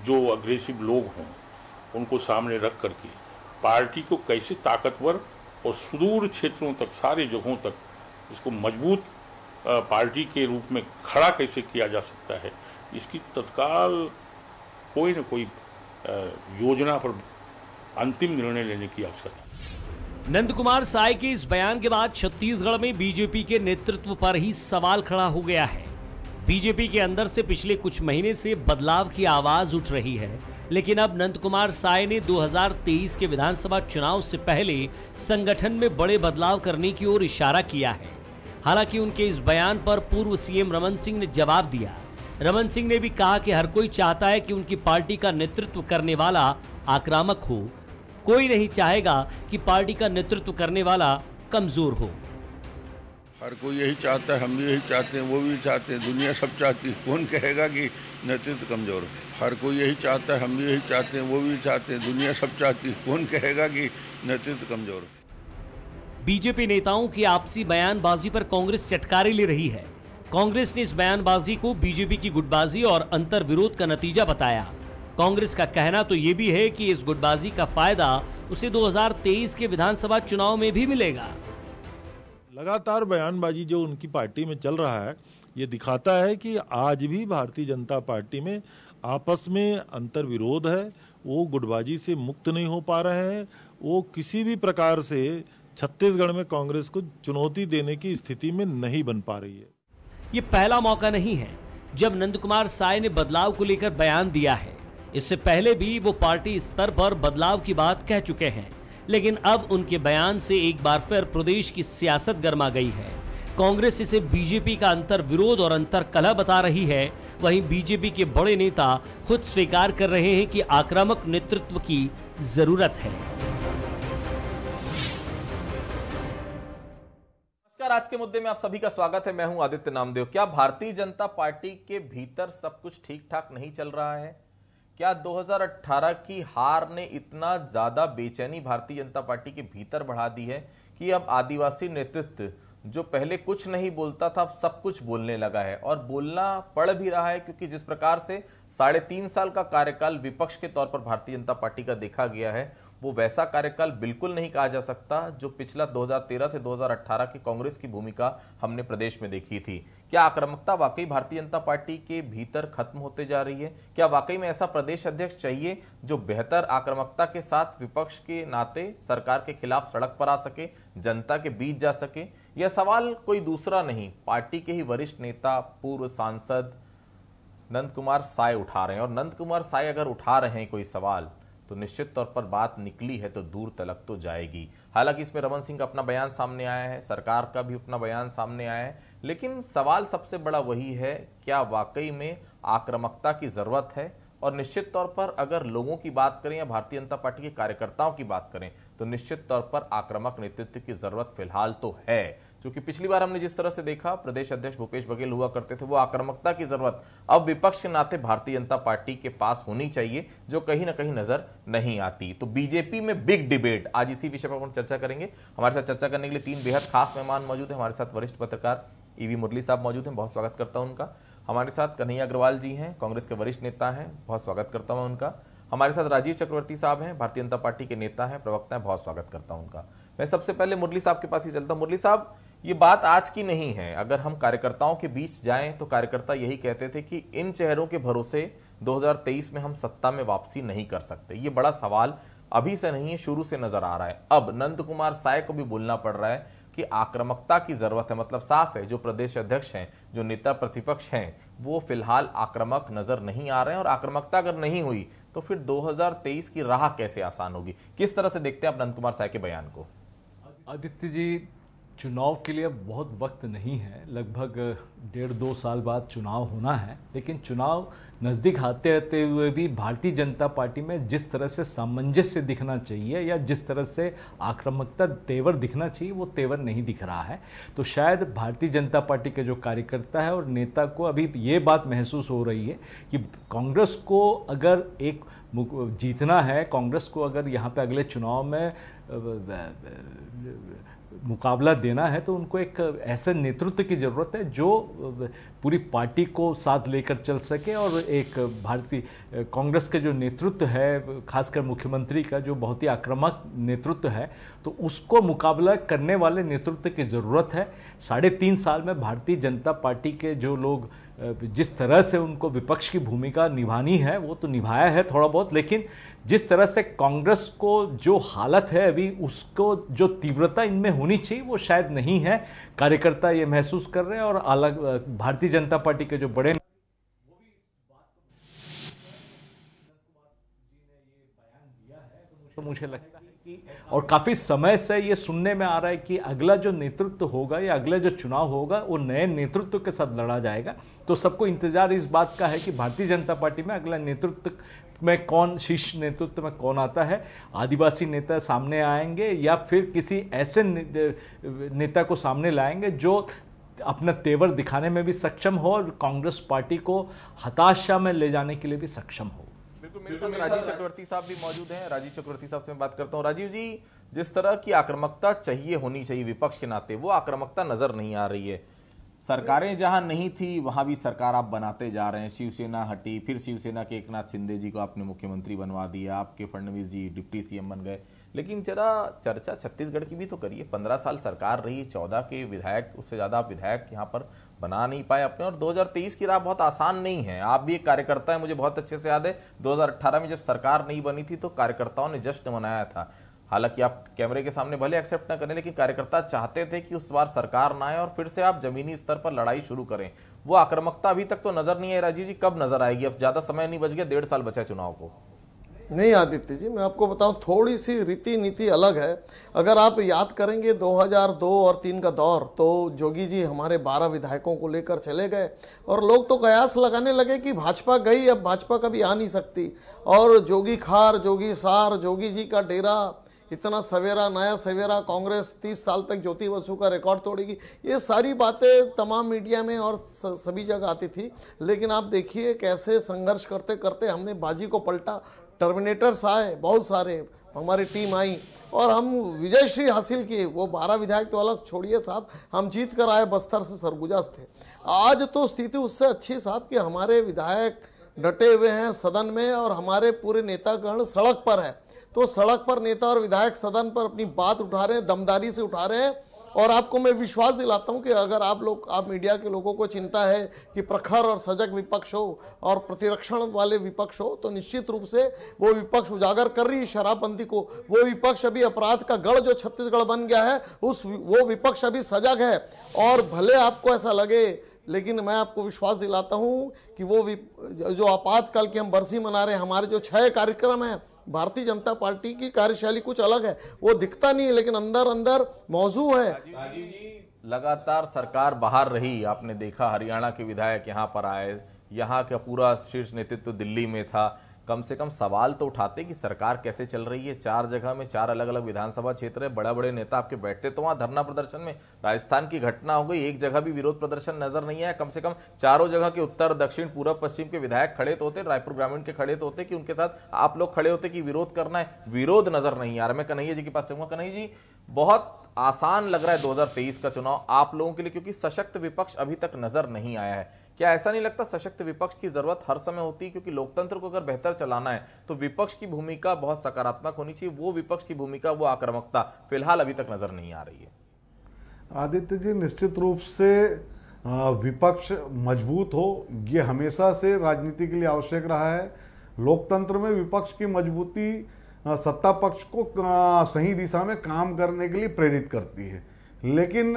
जो अग्रेसिव लोग हों उनको सामने रख करके पार्टी को कैसे ताकतवर और सुदूर क्षेत्रों तक, सारे जगहों तक इसको मजबूत पार्टी के रूप में खड़ा कैसे किया जा सकता है, इसकी तत्काल कोई न कोई योजना पर अंतिम निर्णय लेने की आवश्यकता है। नंद कुमार साय के इस बयान के बाद छत्तीसगढ़ में बीजेपी के नेतृत्व पर ही सवाल खड़ा हो गया है। बीजेपी के अंदर से पिछले कुछ महीने से बदलाव की आवाज उठ रही है, लेकिन अब नंद कुमार साय ने 2023 के विधानसभा चुनाव से पहले संगठन में बड़े बदलाव करने की ओर इशारा किया है। हालांकि उनके इस बयान पर पूर्व सीएम रमन सिंह ने जवाब दिया। रमन सिंह ने भी कहा कि हर कोई चाहता है कि उनकी पार्टी का नेतृत्व करने वाला आक्रामक हो, कोई नहीं चाहेगा कि पार्टी का नेतृत्व करने वाला कमजोर हो। हर कोई यही चाहता है, हम भी यही चाहते हैं, वो भी चाहते हैं, दुनिया सब चाहती है। कौन कहेगा कि नेतृत्व कमजोर है? हर कोई यही चाहता है, हम भी यही चाहते हैं, वो भी चाहते हैं, दुनिया सब चाहती है। कौन कहेगा कि नेतृत्व कमजोर है? बीजेपी नेताओं की आपसी बयानबाजी पर कांग्रेस चटकारे ले रही है। कांग्रेस ने इस बयानबाजी को बीजेपी की गुटबाजी और अंतर विरोध का नतीजा बताया। कांग्रेस का कहना तो ये भी है कि इस गुटबाजी का फायदा उसे 2023 के विधानसभा चुनाव में भी मिलेगा। लगातार बयानबाजी जो उनकी पार्टी में चल रहा है, ये दिखाता है कि आज भी भारतीय जनता पार्टी में आपस में अंतर विरोध है। वो गुटबाजी से मुक्त नहीं हो पा रहे हैं। वो किसी भी प्रकार से छत्तीसगढ़ में कांग्रेस को चुनौती देने की स्थिति में नहीं बन पा रही है। ये पहला मौका नहीं है जब नंद कुमार साय ने बदलाव को लेकर बयान दिया है। इससे पहले भी वो पार्टी स्तर पर बदलाव की बात कह चुके हैं, लेकिन अब उनके बयान से एक बार फिर प्रदेश की सियासत गर्मा गई है। कांग्रेस इसे बीजेपी का अंतर विरोध और अंतर कलह बता रही है। वहीं बीजेपी के बड़े नेता खुद स्वीकार कर रहे हैं कि आक्रामक नेतृत्व की जरूरत है। नमस्कार, आज के मुद्दे में आप सभी का स्वागत है। मैं हूं आदित्य नामदेव। क्या भारतीय जनता पार्टी के भीतर सब कुछ ठीक ठाक नहीं चल रहा है? क्या 2018 की हार ने इतना ज्यादा बेचैनी भारतीय जनता पार्टी के भीतर बढ़ा दी है कि अब आदिवासी नेतृत्व जो पहले कुछ नहीं बोलता था, अब सब कुछ बोलने लगा है और बोलना पड़ भी रहा है? क्योंकि जिस प्रकार से 3.5 साल का कार्यकाल विपक्ष के तौर पर भारतीय जनता पार्टी का देखा गया है, वो वैसा कार्यकाल बिल्कुल नहीं कहा जा सकता जो पिछला 2013 से 2018 की कांग्रेस की भूमिका हमने प्रदेश में देखी थी। क्या आक्रामकता वाकई भारतीय जनता पार्टी के भीतर खत्म होते जा रही है? क्या वाकई में ऐसा प्रदेश अध्यक्ष चाहिए जो बेहतर आक्रामकता के साथ विपक्ष के नाते सरकार के खिलाफ सड़क पर आ सके, जनता के बीच जा सके? यह सवाल कोई दूसरा नहीं, पार्टी के ही वरिष्ठ नेता पूर्व सांसद नंद कुमार साय उठा रहे हैं। और नंद कुमार साय अगर उठा रहे हैं कोई सवाल, तो निश्चित तौर पर बात निकली है तो दूर तलक तो जाएगी। हालांकि इसमें रमन सिंह का अपना बयान सामने आया है, सरकार का भी अपना बयान सामने आया है, लेकिन सवाल सबसे बड़ा वही है, क्या वाकई में आक्रामकता की जरूरत है? और निश्चित तौर पर अगर लोगों की बात करें या भारतीय जनता पार्टी के कार्यकर्ताओं की बात करें, तो निश्चित तौर पर आक्रामक नेतृत्व की जरूरत फिलहाल तो है। क्योंकि पिछली बार हमने जिस तरह से देखा, प्रदेश अध्यक्ष भूपेश बघेल हुआ करते थे, वो आक्रामकता की जरूरत अब विपक्ष के नाते भारतीय जनता पार्टी के पास होनी चाहिए, जो कहीं ना कहीं नजर नहीं आती। तो बीजेपी में बिग डिबेट, आज इसी विषय पर हम चर्चा करेंगे। हमारे साथ चर्चा करने के लिए 3 बेहद खास मेहमान मौजूद हैं। हमारे साथ वरिष्ठ पत्रकार ईवी मुरली साहब मौजूद हैं, बहुत स्वागत करता हूं उनका। हमारे साथ कन्हैया अग्रवाल जी हैं, कांग्रेस के वरिष्ठ नेता हैं, बहुत स्वागत करता हूं उनका। हमारे साथ राजीव चक्रवर्ती साहब हैं, भारतीय जनता पार्टी के नेता हैं, प्रवक्ता हैं, बहुत स्वागत करता हूं उनका। मैं सबसे पहले मुरली साहब के पास ही चलता हूं। मुरली साहब, ये बात आज की नहीं है। अगर हम कार्यकर्ताओं के बीच जाएं तो कार्यकर्ता यही कहते थे कि इन चेहरों के भरोसे 2023 में हम सत्ता में वापसी नहीं कर सकते। ये बड़ा सवाल अभी से नहीं है, शुरू से नजर आ रहा है। अब नंद कुमार साय को भी बोलना पड़ रहा है कि आक्रामकता की जरूरत है। मतलब साफ है, जो प्रदेश अध्यक्ष हैं, जो नेता प्रतिपक्ष हैं, वो फिलहाल आक्रामक नजर नहीं आ रहे हैं। और आक्रामकता अगर नहीं हुई तो फिर 2023 की राह कैसे आसान होगी? किस तरह से देखते हैं आप नंद कुमार साय के बयान को? आदित्य जी, चुनाव के लिए बहुत वक्त नहीं है, लगभग 1.5-2 साल बाद चुनाव होना है। लेकिन चुनाव नज़दीक आते आते हुए भी भारतीय जनता पार्टी में जिस तरह से सामंजस्य दिखना चाहिए या जिस तरह से आक्रामकता तेवर दिखना चाहिए, वो तेवर नहीं दिख रहा है। तो शायद भारतीय जनता पार्टी के जो कार्यकर्ता है और नेता को अभी ये बात महसूस हो रही है कि कांग्रेस को अगर एक जीतना है कांग्रेस को, अगर यहाँ पे अगले चुनाव में मुकाबला देना है तो उनको एक ऐसे नेतृत्व की ज़रूरत है जो पूरी पार्टी को साथ लेकर चल सके। और एक भारतीय कांग्रेस के जो नेतृत्व है, खासकर मुख्यमंत्री का जो बहुत ही आक्रामक नेतृत्व है, तो उसको मुकाबला करने वाले नेतृत्व की ज़रूरत है। 3.5 साल में भारतीय जनता पार्टी के जो लोग जिस तरह से उनको विपक्ष की भूमिका निभानी है वो तो निभाया है थोड़ा बहुत, लेकिन जिस तरह से कांग्रेस को जो हालत है अभी, उसको जो तीव्रता इनमें होनी चाहिए वो शायद नहीं है। कार्यकर्ता ये महसूस कर रहे हैं और अलग भारतीय जनता पार्टी के जो बड़े तो मुझे लगता है कि, और काफ़ी समय से ये सुनने में आ रहा है कि अगला जो नेतृत्व होगा या अगला जो चुनाव होगा वो नए नेतृत्व के साथ लड़ा जाएगा। तो सबको इंतजार इस बात का है कि भारतीय जनता पार्टी में अगला नेतृत्व में कौन, शीर्ष नेतृत्व में कौन आता है। आदिवासी नेता सामने आएंगे या फिर किसी ऐसे नेता को सामने लाएंगे जो अपना तेवर दिखाने में भी सक्षम हो और कांग्रेस पार्टी को हताशा में ले जाने के लिए भी सक्षम हो। बिल्कुल, मेरे साथ राजीव चक्रवर्ती साहब भी मौजूद हैं। राजीव चक्रवर्ती साहब से मैं बात करता हूं। राजीव जी, जिस तरह की आक्रामकता होनी चाहिए विपक्ष के नाते, वो आक्रामकता नजर नहीं आ रही है। सरकारें जहां नहीं थी वहां भी सरकार आप बनाते जा रहे हैं। शिवसेना हटी, फिर शिवसेना के एकनाथ शिंदे जी को आपने मुख्यमंत्री बनवा दिया, आपके फडणवीस जी डिप्टी सीएम बन गए। लेकिन जरा चर्चा छत्तीसगढ़ की भी तो करिए। 15 साल सरकार रही, 14 के विधायक, उससे ज्यादा आप विधायक यहाँ पर बना नहीं पाए अपने। और 2023 की राह बहुत आसान नहीं है। आप भी एक कार्यकर्ता है, मुझे बहुत अच्छे से याद है 2018 में जब सरकार नहीं बनी थी तो कार्यकर्ताओं ने जश्न मनाया था। हालांकि आप कैमरे के सामने भले एक्सेप्ट ना करें, लेकिन कार्यकर्ता चाहते थे कि उस बार सरकार ना आए और फिर से आप जमीनी स्तर पर लड़ाई शुरू करें। वो आक्रामकता अभी तक तो नजर नहीं आई। राजीव जी, कब नजर आएगी? अब ज्यादा समय नहीं बच गया, 1.5 साल बचा है चुनाव को। नहीं आदित्य जी, मैं आपको बताऊं, थोड़ी सी रीति नीति अलग है। अगर आप याद करेंगे 2002 और 3 का दौर, तो जोगी जी हमारे 12 विधायकों को लेकर चले गए और लोग तो कयास लगाने लगे कि भाजपा गई, अब भाजपा कभी आ नहीं सकती। और जोगी खार, जोगी सार, जोगी जी का डेरा, इतना सवेरा, नया सवेरा, कांग्रेस 30 साल तक ज्योति बसु का रिकॉर्ड तोड़ेगी, ये सारी बातें तमाम मीडिया में और सभी जगह आती थी। लेकिन आप देखिए कैसे संघर्ष करते करते हमने बाजी को पलटा। टर्मिनेटर्स आए बहुत सारे, हमारी टीम आई और हम विजयश्री हासिल किए। वो 12 विधायक तो अलग छोड़िए साहब, हम जीत कर आए, बस्तर से सरगुजा थे। आज तो स्थिति उससे अच्छी साहब कि हमारे विधायक डटे हुए हैं सदन में और हमारे पूरे नेतागण सड़क पर है। तो सड़क पर नेता और विधायक सदन पर अपनी बात उठा रहे हैं, दमदारी से उठा रहे हैं। और आपको मैं विश्वास दिलाता हूं कि अगर आप मीडिया के लोगों को चिंता है कि प्रखर और सजग विपक्ष हो और प्रतिरक्षण वाले विपक्ष हो, तो निश्चित रूप से वो विपक्ष उजागर कर रही है शराबबंदी को। वो विपक्ष अभी अपराध का गढ़ जो छत्तीसगढ़ बन गया है, वो विपक्ष अभी सजग है। और भले आपको ऐसा लगे, लेकिन मैं आपको विश्वास दिलाता हूं कि वो जो आपातकाल की हम बरसी मना रहे हैं, हमारे जो 6 कार्यक्रम हैं, भारतीय जनता पार्टी की कार्यशैली कुछ अलग है, वो दिखता नहीं है लेकिन अंदर अंदर मौजू है। राजीव जी, लगातार सरकार बाहर रही, आपने देखा हरियाणा के विधायक यहाँ पर आए, यहाँ का पूरा शीर्ष नेतृत्व दिल्ली में था। कम से कम सवाल तो उठाते कि सरकार कैसे चल रही है। 4 जगह में 4 अलग अलग विधानसभा क्षेत्र है, बड़ा बड़े नेता आपके बैठते तो वहां धरना प्रदर्शन में। राजस्थान की घटना हो गई, एक जगह भी विरोध प्रदर्शन नजर नहीं आया। कम से कम चारों जगह के उत्तर, दक्षिण, पूर्व, पश्चिम के विधायक खड़े तो होते, रायपुर ग्रामीण के खड़े तो होते कि उनके साथ आप लोग खड़े होते कि विरोध करना है। विरोध नजर नहीं आ रहा। मैं कन्हैया जी के पास चलूंगा। कन्हैया जी, बहुत आसान लग रहा है 2023 का चुनाव आप लोगों के लिए, क्योंकि सशक्त विपक्ष अभी तक नजर नहीं आया है। क्या ऐसा नहीं लगता सशक्त विपक्ष की जरूरत हर समय होती है? क्योंकि लोकतंत्र को अगर बेहतर चलाना है तो विपक्ष की भूमिका बहुत सकारात्मक होनी चाहिए। वो विपक्ष की भूमिका, वो आक्रामकता फिलहाल अभी तक नजर नहीं आ रही है। आदित्य जी, निश्चित रूप से विपक्ष मजबूत हो, ये हमेशा से राजनीति के लिए आवश्यक रहा है। लोकतंत्र में विपक्ष की मजबूती सत्ता पक्ष को सही दिशा में काम करने के लिए प्रेरित करती है। लेकिन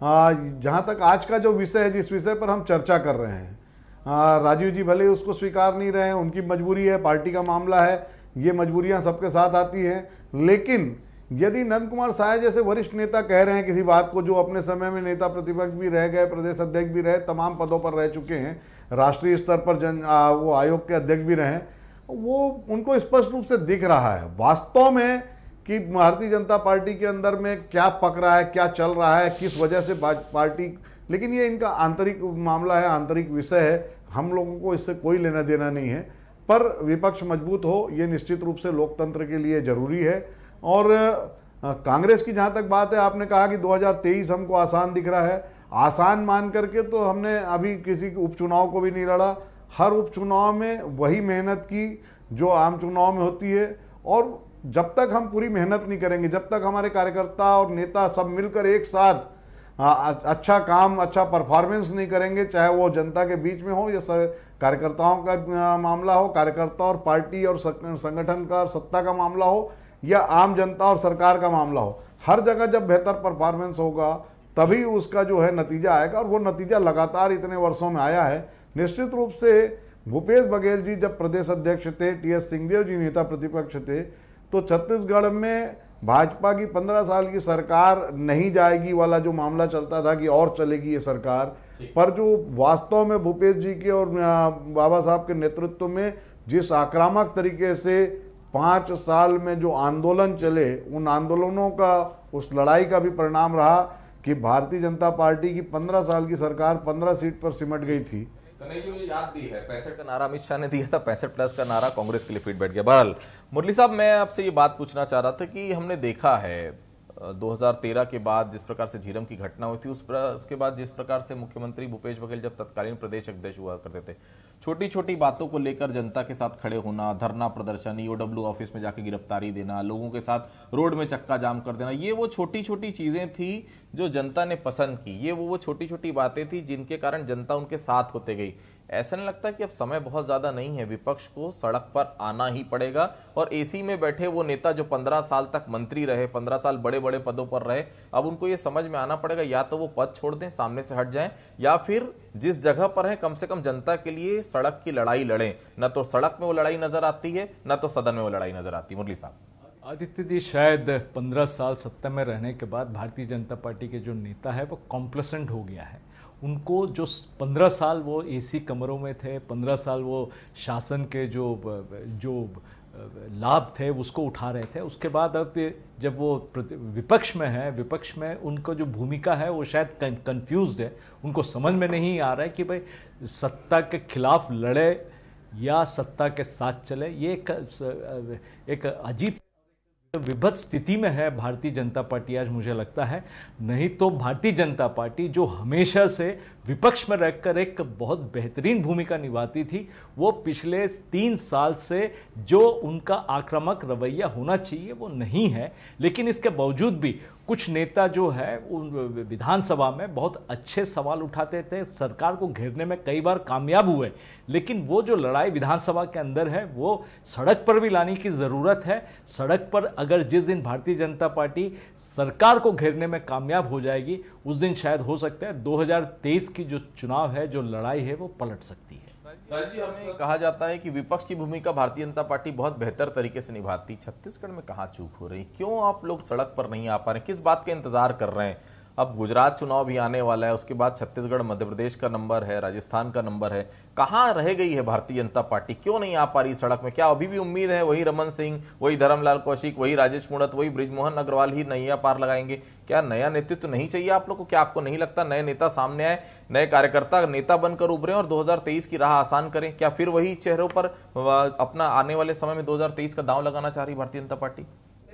जहाँ तक आज का जो विषय है, जिस विषय पर हम चर्चा कर रहे हैं, राजीव जी भले उसको स्वीकार नहीं रहे हैं, उनकी मजबूरी है, पार्टी का मामला है, ये मजबूरियां सबके साथ आती हैं। लेकिन यदि नंद कुमार साय जैसे वरिष्ठ नेता कह रहे हैं किसी बात को, जो अपने समय में नेता प्रतिपक्ष भी रह गए, प्रदेश अध्यक्ष भी रहे, तमाम पदों पर रह चुके हैं, राष्ट्रीय स्तर पर वो आयोग के अध्यक्ष भी रहे, वो उनको स्पष्ट रूप से दिख रहा है वास्तव में कि भारतीय जनता पार्टी के अंदर में क्या पक रहा है, क्या चल रहा है, किस वजह से पार्टी। लेकिन ये इनका आंतरिक मामला है, आंतरिक विषय है, हम लोगों को इससे कोई लेना देना नहीं है। पर विपक्ष मजबूत हो, ये निश्चित रूप से लोकतंत्र के लिए जरूरी है। और कांग्रेस की जहां तक बात है, आपने कहा कि 2023 हमको आसान दिख रहा है। आसान मान करके तो हमने अभी किसी उपचुनाव को भी नहीं लड़ा। हर उपचुनाव में वही मेहनत की जो आम चुनाव में होती है, और जब तक हम पूरी मेहनत नहीं करेंगे, जब तक हमारे कार्यकर्ता और नेता सब मिलकर एक साथ अच्छा काम, अच्छा परफॉर्मेंस नहीं करेंगे, चाहे वो जनता के बीच में हो या कार्यकर्ताओं का मामला हो, कार्यकर्ता और पार्टी और संगठन का सत्ता का मामला हो, या आम जनता और सरकार का मामला हो, हर जगह जब बेहतर परफॉर्मेंस होगा तभी उसका जो है नतीजा आएगा। और वो नतीजा लगातार इतने वर्षों में आया है। निश्चित रूप से भूपेश बघेल जी जब प्रदेश अध्यक्ष थे, टी.एस. सिंहदेव जी नेता प्रतिपक्ष थे, तो छत्तीसगढ़ में भाजपा की 15 साल की सरकार नहीं जाएगी वाला जो मामला चलता था कि और चलेगी ये सरकार, पर जो वास्तव में भूपेश जी के और बाबा साहब के नेतृत्व में जिस आक्रामक तरीके से 5 साल में जो आंदोलन चले, उन आंदोलनों का, उस लड़ाई का भी परिणाम रहा कि भारतीय जनता पार्टी की 15 साल की सरकार 15 सीट पर सिमट गई थी। कन्हैया जी, मुझे याद दी है 65 का नारा अमित शाह ने दिया था, 65+ का नारा कांग्रेस के लिए फिट बैठ गया। बहरहाल मुरली साहब, मैं आपसे ये बात पूछना चाह रहा था कि हमने देखा है 2013 के बाद जिस प्रकार से झीरम की घटना हुई थी, उसके बाद जिस प्रकार से मुख्यमंत्री भूपेश बघेल जब तत्कालीन प्रदेश अध्यक्ष हुआ करते थे, छोटी छोटी बातों को लेकर जनता के साथ खड़े होना, धरना प्रदर्शन, ईओडब्ल्यू ऑफिस में जाके गिरफ्तारी देना, लोगों के साथ रोड में चक्का जाम कर देना, ये वो छोटी छोटी चीजें थी जो जनता ने पसंद की। ये वो छोटी छोटी बातें थी जिनके कारण जनता उनके साथ होते गई। ऐसा नहीं लगता कि अब समय बहुत ज्यादा नहीं है, विपक्ष को सड़क पर आना ही पड़ेगा, और एसी में बैठे वो नेता जो 15 साल तक मंत्री रहे, 15 साल बड़े बड़े पदों पर रहे, अब उनको ये समझ में आना पड़ेगा, या तो वो पद छोड़ दें, सामने से हट जाएं, या फिर जिस जगह पर है कम से कम जनता के लिए सड़क की लड़ाई लड़ें। न तो सड़क में वो लड़ाई नजर आती है, न तो सदन में वो लड़ाई नजर आती है। मुरली साहब। आदित्य जी, शायद 15 साल सत्ता में रहने के बाद भारतीय जनता पार्टी के जो नेता है वो कॉम्प्लेसेंट हो गया है। उनको जो 15 साल वो एसी कमरों में थे, 15 साल वो शासन के जो लाभ थे उसको उठा रहे थे, उसके बाद अब जब वो विपक्ष में है, विपक्ष में उनको जो भूमिका है वो शायद कंफ्यूज्ड है। उनको समझ में नहीं आ रहा है कि भाई सत्ता के खिलाफ लड़े या सत्ता के साथ चले। ये एक अजीब विभत्स स्थिति में है भारतीय जनता पार्टी आज, मुझे लगता है। नहीं तो भारतीय जनता पार्टी जो हमेशा से विपक्ष में रहकर एक बहुत बेहतरीन भूमिका निभाती थी, वो पिछले 3 साल से जो उनका आक्रामक रवैया होना चाहिए वो नहीं है। लेकिन इसके बावजूद भी कुछ नेता जो है विधानसभा में बहुत अच्छे सवाल उठाते थे, सरकार को घेरने में कई बार कामयाब हुए, लेकिन वो जो लड़ाई विधानसभा के अंदर है वो सड़क पर भी लाने की ज़रूरत है। सड़क पर अगर जिस दिन भारतीय जनता पार्टी सरकार को घेरने में कामयाब हो जाएगी, उस दिन शायद हो सकता है 2023 की जो चुनाव है, जो लड़ाई है, वो पलट सकती है। हमें कहा जाता है कि विपक्ष की भूमिका भारतीय जनता पार्टी बहुत बेहतर तरीके से निभाती। छत्तीसगढ़ में कहाँ चूक हो रही? क्यों आप लोग सड़क पर नहीं आ पा रहे? किस बात का इंतजार कर रहे हैं? अब गुजरात चुनाव भी आने वाला है, उसके बाद छत्तीसगढ़, मध्य प्रदेश का नंबर है, राजस्थान का नंबर है। कहाँ रह गई है भारतीय जनता पार्टी? क्यों नहीं आ पा रही सड़क में? क्या अभी भी उम्मीद है वही रमन सिंह, वही धर्मलाल कौशिक, वही राजेश मूणत, वही बृजमोहन अग्रवाल ही नैया पार लगाएंगे? क्या नया नेतृत्व नहीं चाहिए आप लोग को? क्या आपको नहीं लगता नए नेता सामने आए, नए कार्यकर्ता नेता बनकर उभरे और 2023 की राह आसान करें? क्या फिर वही चेहरों पर अपना आने वाले समय में 2023 का दांव लगाना चाह रही भारतीय जनता पार्टी?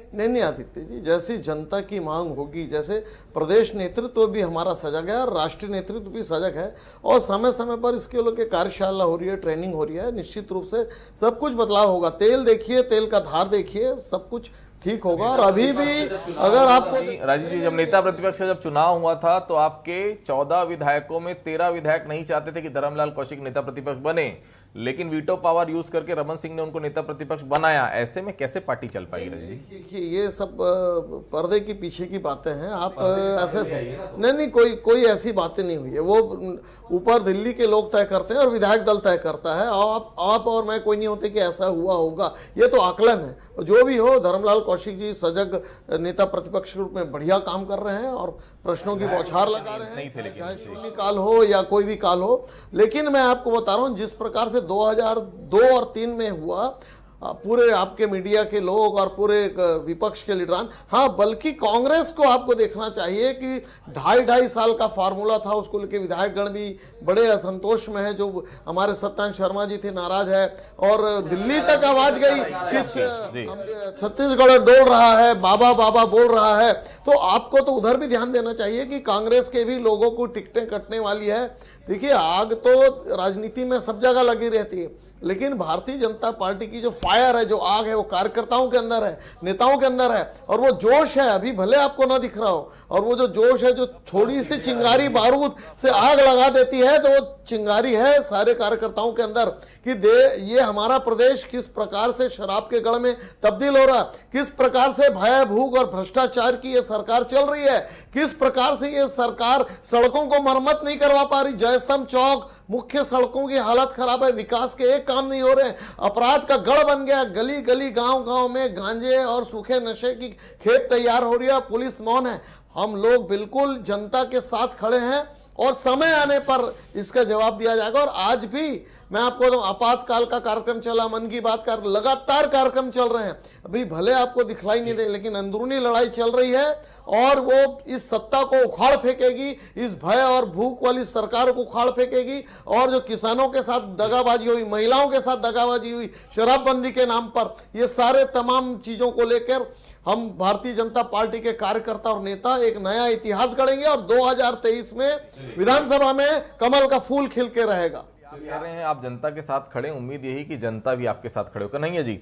नहीं आदित्य जी, जैसी जनता की मांग होगी, जैसे प्रदेश नेतृत्व भी हमारा सजग है और राष्ट्रीय नेतृत्व भी सजग है, और समय समय पर इसके लोग कार्यशाला हो रही है, ट्रेनिंग हो रही है, निश्चित रूप से सब कुछ बदलाव होगा। तेल देखिए, तेल का धार देखिए, सब कुछ ठीक होगा। और अभी भी अगर आपको राजीव जी, जब नेता प्रतिपक्ष का जब चुनाव हुआ था तो आपके 14 विधायकों में 13 विधायक नहीं चाहते थे कि धर्मलाल कौशिक नेता प्रतिपक्ष बने, लेकिन वीटो पावर यूज करके रमन सिंह ने उनको नेता प्रतिपक्ष बनाया। ऐसे में कैसे पार्टी चल पाएगी? देखिए, ये सब पर्दे के पीछे की बातें हैं। आप ऐसे नहीं, कोई ऐसी बातें नहीं हुई है। वो ऊपर दिल्ली के लोग तय करते हैं और विधायक दल तय करता है। आप और मैं कोई नहीं होते कि ऐसा हुआ होगा, ये तो आकलन है। जो भी हो, धर्मलाल कौशिक जी सजग नेता प्रतिपक्ष के रूप में बढ़िया काम कर रहे हैं और प्रश्नों की बौछार लगा रहे हैं, चाहे शून्यकाल हो या कोई भी काल हो। लेकिन मैं आपको बता रहा हूं, जिस प्रकार से 2002 और 3 में हुआ, पूरे आपके मीडिया के लोग और पूरे विपक्ष के लीडरान, हाँ बल्कि कांग्रेस को आपको देखना चाहिए कि 2.5 साल का फार्मूला था, उसको लेकर विधायकगण भी बड़े असंतोष में है। जो हमारे सत्यानंद शर्मा जी थे नाराज है और दिल्ली तक आवाज गई कि छत्तीसगढ़ डोल रहा है, बाबा बाबा बोल रहा है। तो आपको तो उधर भी ध्यान देना चाहिए कि कांग्रेस के भी लोगों को टिकटें कटने वाली है। देखिए, आग तो राजनीति में सब जगह लगी रहती है, लेकिन भारतीय जनता पार्टी की जो फायर है, जो आग है, वो कार्यकर्ताओं के अंदर है, नेताओं के अंदर है। और वो जोश है, अभी भले आपको ना दिख रहा हो, और वो जो जोश है, जो थोड़ी सी चिंगारी बारूद से आग लगा देती है, तो वो चिंगारी है सारे कार्यकर्ताओं के अंदर कि ये हमारा प्रदेश किस प्रकार से शराब के गढ़ में तब्दील हो रहा, किस प्रकार से भय भूख और भ्रष्टाचार की ये सरकार चल रही है, किस प्रकार से ये सरकार सड़कों को मरम्मत नहीं करवा पा रही। जयस्तंभ चौक मुख्य सड़कों की हालत खराब है, विकास के एक काम नहीं हो रहे, अपराध का गढ़ बन गया, गली गली गांव गांव में गांजे और सूखे नशे की खेप तैयार हो रही है, पुलिस मौन है। हम लोग बिल्कुल जनता के साथ खड़े हैं और समय आने पर इसका जवाब दिया जाएगा। और आज भी मैं आपको तो आपातकाल का कार्यक्रम चला, मन की बात का लगातार कार्यक्रम चल रहे हैं, अभी भले आपको दिखलाई नहीं दे, लेकिन अंदरूनी लड़ाई चल रही है और वो इस सत्ता को उखाड़ फेंकेगी, इस भय और भूख वाली सरकार को उखाड़ फेंकेगी। और जो किसानों के साथ दगाबाजी हुई, महिलाओं के साथ दगाबाजी हुई शराबबंदी के नाम पर, ये सारे तमाम चीजों को लेकर हम भारतीय जनता पार्टी के कार्यकर्ता और नेता एक नया इतिहास गढ़ेंगे और 2023 में विधानसभा में कमल का फूल खिल के रहेगा। कह रहे हैं आप जनता के साथ खड़े, उम्मीद यही कि जनता भी आपके साथ खड़े हो। कन्हैया जी,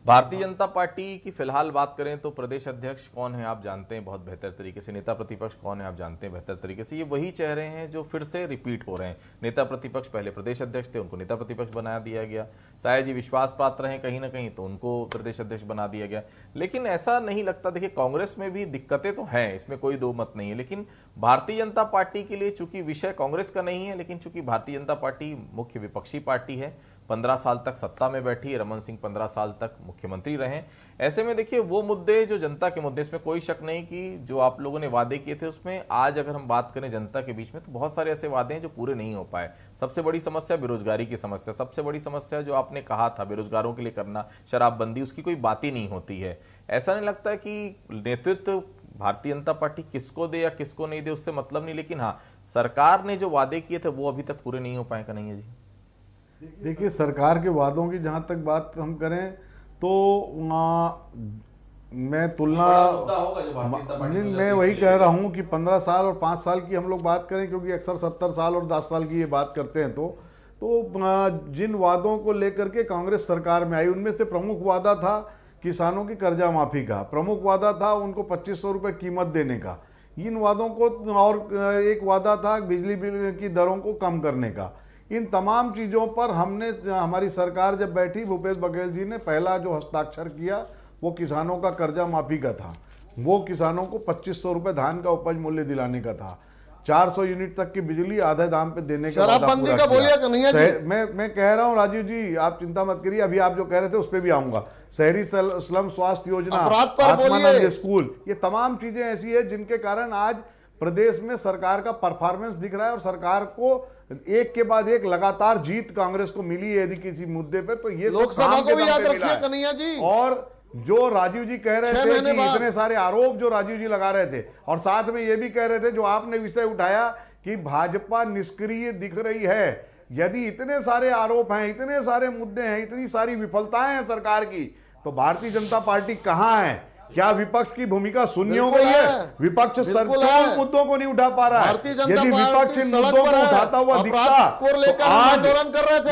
भारतीय जनता पार्टी की फिलहाल बात करें तो प्रदेश अध्यक्ष कौन है आप जानते हैं बहुत बेहतर तरीके से, नेता प्रतिपक्ष कौन है आप जानते हैं बेहतर तरीके से। ये वही चेहरे हैं जो फिर से रिपीट हो रहे हैं। नेता प्रतिपक्ष पहले प्रदेश अध्यक्ष थे, उनको नेता प्रतिपक्ष बना दिया गया। साया जी विश्वास पात्र हैं कहीं ना कहीं, तो उनको प्रदेश अध्यक्ष बना दिया गया। लेकिन ऐसा नहीं लगता, देखिए कांग्रेस में भी दिक्कतें तो हैं, इसमें कोई दो मत नहीं है, लेकिन भारतीय जनता पार्टी के लिए चूंकि विषय कांग्रेस का नहीं है, लेकिन चूंकि भारतीय जनता पार्टी मुख्य विपक्षी पार्टी है, 15 साल तक सत्ता में बैठी है, रमन सिंह 15 साल तक मुख्यमंत्री रहे। ऐसे में देखिए वो मुद्दे जो जनता के मुद्दे, इसमें कोई शक नहीं कि जो आप लोगों ने वादे किए थे उसमें आज अगर हम बात करें जनता के बीच में तो बहुत सारे ऐसे वादे हैं जो पूरे नहीं हो पाए। सबसे बड़ी समस्या बेरोजगारी की समस्या, सबसे बड़ी समस्या जो आपने कहा था बेरोजगारों के लिए करना शराबबंदी, उसकी कोई बात ही नहीं होती है। ऐसा नहीं लगता कि नेतृत्व भारतीय जनता पार्टी किसको दे या किसको नहीं दे उससे मतलब नहीं, लेकिन हाँ सरकार ने जो वादे किए थे वो अभी तक पूरे नहीं हो पाए। कन्हैया जी देखिए, सरकार के वादों की जहां तक बात हम करें तो मैं तुलना मैं वही कह रहा हूं कि 15 साल और 5 साल की हम लोग बात करें, क्योंकि अक्सर 70 साल और 10 साल की ये बात करते हैं, तो जिन वादों को लेकर के कांग्रेस सरकार में आई उनमें से प्रमुख वादा था किसानों की कर्जा माफी का, प्रमुख वादा था उनको 2500 रुपये कीमत देने का, इन वादों को, और एक वादा था बिजली बिल की दरों को कम करने का। इन तमाम चीज़ों पर हमने, हमारी सरकार जब बैठी, भूपेश बघेल जी ने पहला जो हस्ताक्षर किया वो किसानों का कर्जा माफी का था। वो किसानों को 2500 रुपये धान का उपज मूल्य दिलाने का था, 400 यूनिट तक की बिजली आधे दाम पे देने का वादा पूरा किया। बोलिए कन्हैया जी। मैं कह रहा हूं राजीव जी, आप चिंता मत करिए, अभी आप जो कह रहे थे उस पर भी आऊंगा। शहरी स्लम स्वास्थ्य योजना, आत्मानंद स्कूल, ये तमाम चीजें ऐसी है जिनके कारण आज प्रदेश में सरकार का परफॉर्मेंस दिख रहा है और सरकार को एक के बाद एक लगातार जीत कांग्रेस को मिली है यदि किसी मुद्दे पर, तो ये लोकसभा को भी याद रखिए कन्हैया जी। और जो राजीव जी कह रहे थे कि इतने सारे आरोप जो राजीव जी लगा रहे थे, और साथ में ये भी कह रहे थे जो आपने विषय उठाया कि भाजपा निष्क्रिय दिख रही है। यदि इतने सारे आरोप हैं, इतने सारे मुद्दे हैं, इतनी सारी विफलताएं हैं सरकार की, तो भारतीय जनता पार्टी कहां है? क्या विपक्ष की भूमिका शून्य हो गई है? विपक्ष सरकार मुद्दों को नहीं उठा पा रहा है। यदि विपक्ष इन मुद्दों को उठाता हुआ दिखता तो आज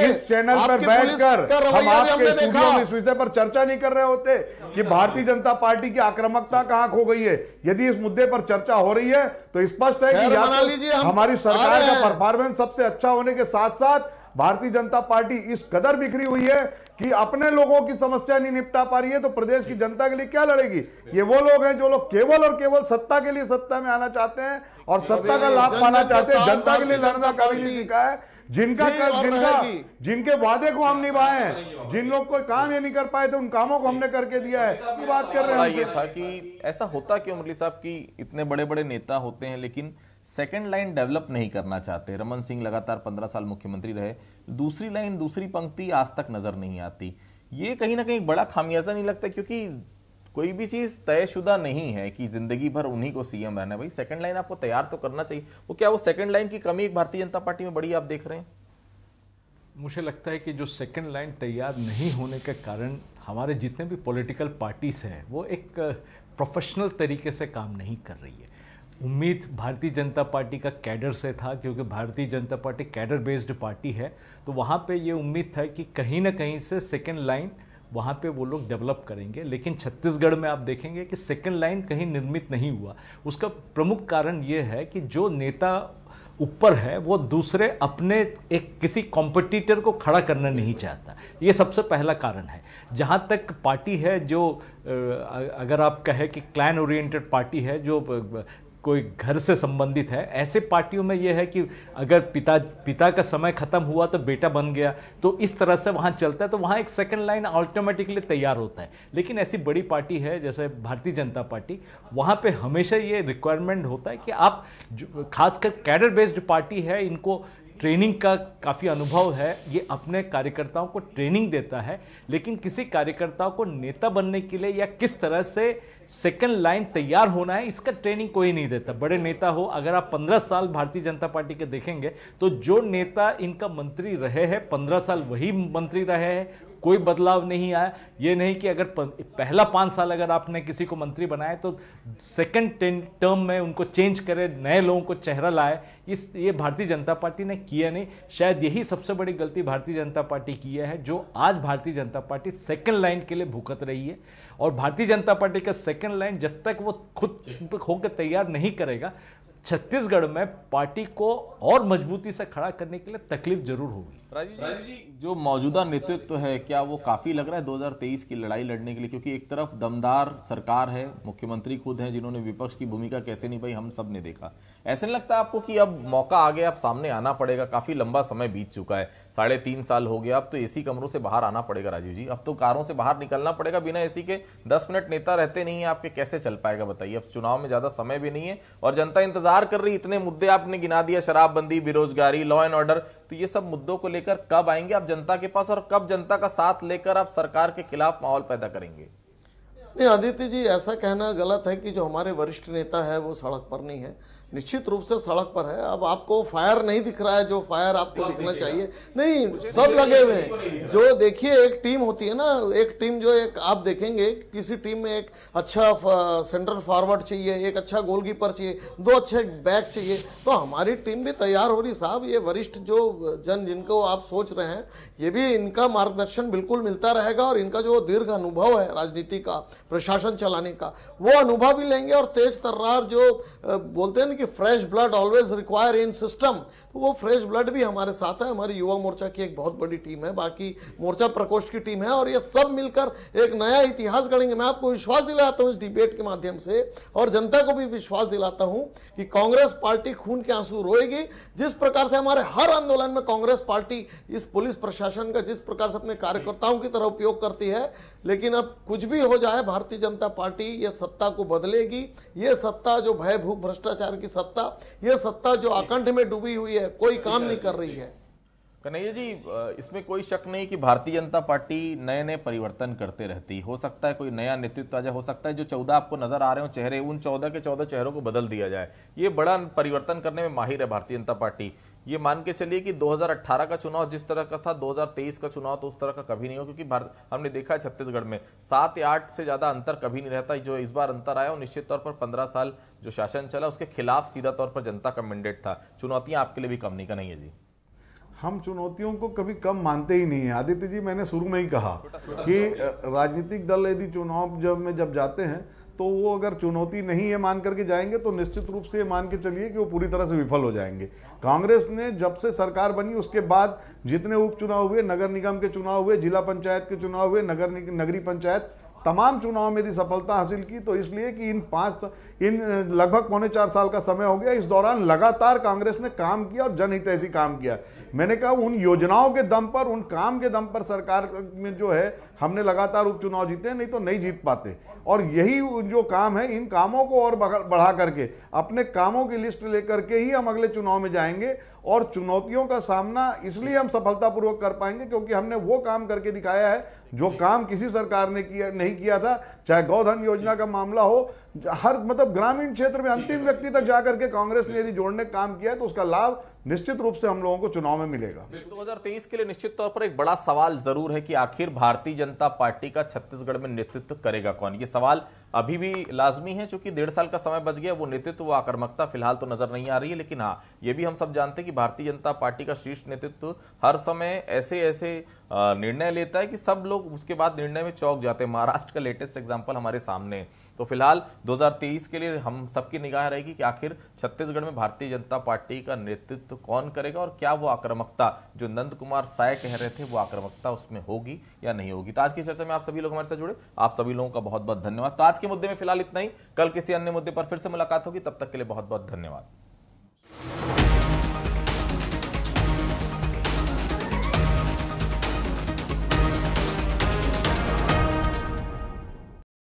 इस चैनल पर बैठकर हम आपके स्टूडियो में इस विषय पर चर्चा नहीं कर रहे होते कि भारतीय जनता पार्टी की आक्रामकता कहां खो गई है। यदि इस मुद्दे पर चर्चा हो रही है तो स्पष्ट है कि हमारी सरकार का परफॉर्मेंस सबसे अच्छा होने के साथ साथ भारतीय जनता पार्टी इस कदर बिखरी हुई है कि अपने लोगों की समस्या नहीं निपटा पा रही है, तो प्रदेश की जनता के लिए क्या लड़ेगी? ये वो लोग हैं जो लोग केवल और केवल सत्ता के लिए सत्ता में आना चाहते हैं और सत्ता का लाभ पाना चाहते हैं। जनता के लिए लड़ना कभी नहीं सीखा है। जिनके वादे को हम निभाए हैं, जिन लोग को काम ये नहीं कर पाए थे उन कामों को हमने करके दिया है, ये बात कर रहे हैं। ये था कि ऐसा होता क्यों मुरली साहब की इतने बड़े बड़े नेता होते हैं लेकिन सेकंड लाइन डेवलप नहीं करना चाहते। रमन सिंह लगातार 15 साल मुख्यमंत्री रहे, दूसरी लाइन, दूसरी पंक्ति आज तक नजर नहीं आती। ये कहीं ना कहीं बड़ा खामियाजा नहीं लगता? क्योंकि कोई भी चीज तयशुदा नहीं है कि जिंदगी भर उन्हीं को सीएम रहना है। भाई सेकंड लाइन आपको तैयार तो करना चाहिए। वो क्या वो सेकंड लाइन की कमी एक भारतीय जनता पार्टी में बड़ी आप देख रहे हैं? मुझे लगता है कि जो सेकंड लाइन तैयार नहीं होने के कारण हमारे जितने भी पॉलिटिकल पार्टीज हैं वो एक प्रोफेशनल तरीके से काम नहीं कर रही है। उम्मीद भारतीय जनता पार्टी का कैडर से था, क्योंकि Bharatiya Janata party cadre based party है, तो वहाँ पे ये उम्मीद था कि कहीं ना कहीं से सेकंड लाइन वहाँ पे वो लोग डेवलप करेंगे। लेकिन छत्तीसगढ़ में आप देखेंगे कि सेकंड लाइन कहीं निर्मित नहीं हुआ। उसका प्रमुख कारण ये है कि जो नेता ऊपर है वो दूसरे अपने एक किसी कॉम्पिटिटर को खड़ा करना नहीं चाहता। ये सबसे पहला कारण है। जहाँ तक पार्टी है जो अगर आप कहें कि क्लैन ओरिएंटेड पार्टी है, जो कोई घर से संबंधित है, ऐसे पार्टियों में यह है कि अगर पिता का समय खत्म हुआ तो बेटा बन गया, तो इस तरह से वहाँ चलता है, तो वहाँ एक सेकंड लाइन ऑटोमेटिकली तैयार होता है। लेकिन ऐसी बड़ी पार्टी है जैसे भारतीय जनता पार्टी, वहाँ पे हमेशा ये रिक्वायरमेंट होता है कि आप खासकर कैडर बेस्ड पार्टी है, इनको ट्रेनिंग का काफ़ी अनुभव है, ये अपने कार्यकर्ताओं को ट्रेनिंग देता है। लेकिन किसी कार्यकर्ताओं को नेता बनने के लिए या किस तरह से सेकंड लाइन तैयार होना है, इसका ट्रेनिंग कोई नहीं देता। बड़े नेता हो, अगर आप 15 साल भारतीय जनता पार्टी के देखेंगे तो जो नेता इनका मंत्री रहे हैं 15 साल वही मंत्री रहे हैं, कोई बदलाव नहीं आया। ये नहीं कि अगर पहला 5 साल अगर आपने किसी को मंत्री बनाया तो सेकंड टर्म में उनको चेंज करे, नए लोगों को चेहरा लाए, ये भारतीय जनता पार्टी ने किया नहीं। शायद यही सबसे बड़ी गलती भारतीय जनता पार्टी की है, जो आज Bharatiya Janata party second line के लिए भुगत रही है। और भारतीय जनता पार्टी का सेकंड लाइन जब तक वो खुद होकर तैयार नहीं करेगा, छत्तीसगढ़ में पार्टी को और मजबूती से खड़ा करने के लिए तकलीफ जरूर होगी। राजीव जी, जो मौजूदा नेतृत्व है क्या वो काफी लग रहा है 2023 की लड़ाई लड़ने के लिए? क्योंकि एक तरफ दमदार सरकार है, मुख्यमंत्री खुद हैं जिन्होंने विपक्ष की भूमिका कैसे निभाई हम सब ने देखा। ऐसे नहीं लगता आपको कि अब मौका आ गया, अब सामने आना पड़ेगा? काफी लंबा समय बीत चुका है, 3.5 साल हो गया, अब तो एसी कमरों से बाहर आना पड़ेगा राजीव जी। अब तो कारों से बाहर निकलना पड़ेगा। बिना एसी के 10 मिनट नेता रहते नहीं है आपके, कैसे चल पाएगा बताइए? अब चुनाव में ज्यादा समय भी नहीं है और जनता इंतजार कर रही। इतने मुद्दे आपने गिना दिया, शराबबंदी, बेरोजगारी, लॉ एंड ऑर्डर, तो ये सब मुद्दों को लेकर कब आएंगे आप जनता के पास और कब जनता का साथ लेकर आप सरकार के खिलाफ माहौल पैदा करेंगे? नहीं आदित्य जी, ऐसा कहना गलत है कि जो हमारे वरिष्ठ नेता है वो सड़क पर नहीं है। निश्चित रूप से सड़क पर है। अब आपको फायर नहीं दिख रहा है, जो फायर आपको दिखना चाहिए, नहीं, सब लगे हुए हैं। जो देखिए एक टीम होती है ना, एक टीम जो एक आप देखेंगे किसी टीम में एक अच्छा सेंट्रल फॉरवर्ड चाहिए, एक अच्छा गोलकीपर चाहिए, 2 अच्छे बैक चाहिए, तो हमारी टीम भी तैयार हो रही साहब। ये वरिष्ठ जो जन जिनको आप सोच रहे हैं, ये भी इनका मार्गदर्शन बिल्कुल मिलता रहेगा और इनका जो दीर्घ अनुभव है राजनीति का, प्रशासन चलाने का, वो अनुभव भी लेंगे। और तेज तर्रार जो बोलते हैं फ्रेश ब्लड ऑलवेज रिक्वायर इन सिस्टम, तो वो फ्रेश ब्लड भी हमारे साथ है। हमारी युवा मोर्चा की एक बहुत बड़ी टीम है, बाकी मोर्चा प्रकोष्ठ की टीम है, और ये सब मिलकर एक नया इतिहास गढ़ेंगे। मैं आपको विश्वास दिलाता हूं इस डिबेट के माध्यम से, और जनता को भी विश्वास दिलाता हूं कि कांग्रेस पार्टी खून के आंसू रोएगी। जिस प्रकार से हमारे हर आंदोलन में कांग्रेस पार्टी इस पुलिस प्रशासन का जिस प्रकार से अपने कार्यकर्ताओं की तरह उपयोग करती है, लेकिन अब कुछ भी हो जाए भारतीय जनता पार्टी ये सत्ता को बदलेगी। ये सत्ता जो भय भूख भ्रष्टाचार की सत्ता, ये सत्ता जो आकंठ में डूबी हुई है, कोई काम नहीं कर रही है। कन्हैया जी, इसमें कोई शक नहीं कि भारतीय जनता पार्टी नए नए परिवर्तन करते रहती। हो सकता है कोई नया नेतृत्व आ जाए, हो सकता है जो 14 आपको नजर आ रहे हो चेहरे, उन 14 के 14 चेहरों को बदल दिया जाए। ये बड़ा परिवर्तन करने में माहिर है भारतीय जनता पार्टी। ये मान के चलिए कि 2018 का चुनाव जिस तरह का था, 2023 का चुनाव तो उस तरह का कभी नहीं हो, क्योंकि हमने देखा है छत्तीसगढ़ में 7 या 8 से ज्यादा अंतर कभी नहीं रहता। जो इस बार अंतर आया वो निश्चित तौर पर 15 साल जो शासन चला उसके खिलाफ सीधा तौर पर जनता का मैंडेट था। चुनौतियां आपके लिए भी कम नहीं? का नहीं है जी? हम चुनौतियों को कभी कम मानते ही नहीं है आदित्य जी। मैंने शुरू में ही कहा कि राजनीतिक दल यदि चुनाव जब जाते हैं तो वो अगर चुनौती नहीं है मान करके जाएंगे तो निश्चित रूप से मान के चलिए कि वो पूरी तरह से विफल हो जाएंगे। कांग्रेस ने जब से सरकार बनी उसके बाद जितने उपचुनाव हुए, नगर निगम के चुनाव हुए, जिला पंचायत के चुनाव हुए, नगरीय पंचायत, तमाम चुनाव में यदि सफलता हासिल की तो इसलिए कि इन लगभग 3.25 साल का समय हो गया। इस दौरान लगातार कांग्रेस ने काम किया और जनहितैषी काम किया। मैंने कहा उन योजनाओं के दम पर, उन काम के दम पर सरकार में जो है हमने लगातार उपचुनाव जीते, नहीं तो नहीं जीत पाते। और यही जो काम है, इन कामों को और बढ़ा करके अपने कामों की लिस्ट लेकर के ही हम अगले चुनाव में जाएंगे। और चुनौतियों का सामना इसलिए हम सफलतापूर्वक कर पाएंगे क्योंकि हमने वो काम करके दिखाया है जो काम किसी सरकार ने किया नहीं किया था, चाहे गोधन योजना का मामला हो, हर मतलब ग्रामीण क्षेत्र में अंतिम व्यक्ति तक जाकर के कांग्रेस ने यदि जोड़ने का काम किया है तो उसका लाभ निश्चित रूप से हम लोगों को चुनाव में मिलेगा। 2023 के लिए निश्चित तौर पर एक बड़ा सवाल जरूर है कि आखिर भारतीय जनता पार्टी का छत्तीसगढ़ में नेतृत्व करेगा कौन। ये सवाल अभी भी लाजमी है, क्योंकि 1.5 साल का समय बच गया। वो नेतृत्व, वो आक्रामकता फिलहाल तो नजर नहीं आ रही है, लेकिन हाँ, ये भी हम सब जानते हैं कि भारतीय जनता पार्टी का शीर्ष नेतृत्व हर समय ऐसे ऐसे निर्णय लेता है कि सब लोग उसके बाद निर्णय में चौंक जाते हैं। महाराष्ट्र का लेटेस्ट एग्जांपल हमारे सामने है। तो फिलहाल 2023 के लिए हम सबकी निगाह रहेगी कि आखिर छत्तीसगढ़ में भारतीय जनता पार्टी का नेतृत्व कौन करेगा और क्या वो आक्रामकता जो नंद कुमार साय कह रहे थे, वो आक्रामकता उसमें होगी या नहीं होगी। तो आज की चर्चा में आप सभी लोग हमारे साथ जुड़े, आप सभी लोगों का बहुत बहुत धन्यवाद। तो आज के मुद्दे में फिलहाल इतना ही, कल किसी अन्य मुद्दे पर फिर से मुलाकात होगी, तब तक के लिए बहुत बहुत धन्यवाद।